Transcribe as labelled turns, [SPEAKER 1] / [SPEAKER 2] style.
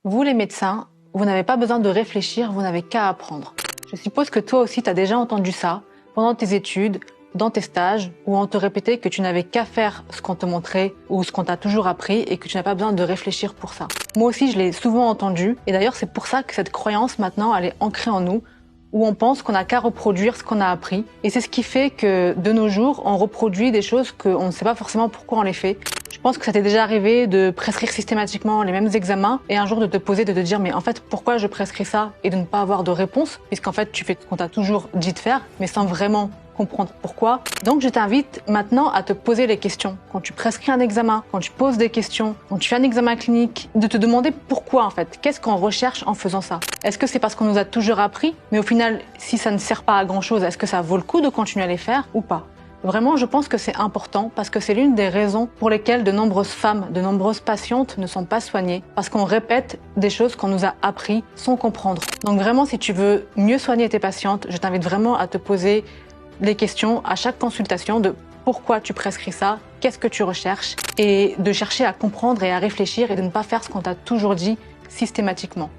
[SPEAKER 1] Vous les médecins, vous n'avez pas besoin de réfléchir, vous n'avez qu'à apprendre. Je suppose que toi aussi tu as déjà entendu ça pendant tes études, dans tes stages, où on te répétait que tu n'avais qu'à faire ce qu'on te montrait ou ce qu'on t'a toujours appris et que tu n'as pas besoin de réfléchir pour ça. Moi aussi je l'ai souvent entendu et d'ailleurs c'est pour ça que cette croyance maintenant elle est ancrée en nous, où on pense qu'on n'a qu'à reproduire ce qu'on a appris. Et c'est ce qui fait que de nos jours, on reproduit des choses qu'on ne sait pas forcément pourquoi on les fait. Je pense que ça t'est déjà arrivé de prescrire systématiquement les mêmes examens et un jour de te poser, de te dire mais en fait pourquoi je prescris ça et de ne pas avoir de réponse puisqu'en fait tu fais ce qu'on t'a toujours dit de faire mais sans vraiment comprendre pourquoi. Donc je t'invite maintenant à te poser les questions. Quand tu prescris un examen, quand tu poses des questions, quand tu fais un examen clinique, de te demander pourquoi en fait. Qu'est-ce qu'on recherche en faisant ça? Est-ce que c'est parce qu'on nous a toujours appris? Mais au final, si ça ne sert pas à grand chose, est-ce que ça vaut le coup de continuer à les faire ou pas? Vraiment, je pense que c'est important parce que c'est l'une des raisons pour lesquelles de nombreuses femmes, de nombreuses patientes ne sont pas soignées parce qu'on répète des choses qu'on nous a appris sans comprendre. Donc vraiment, si tu veux mieux soigner tes patientes, je t'invite vraiment à te poser les questions à chaque consultation de pourquoi tu prescris ça, qu'est-ce que tu recherches et de chercher à comprendre et à réfléchir et de ne pas faire ce qu'on t'a toujours dit systématiquement.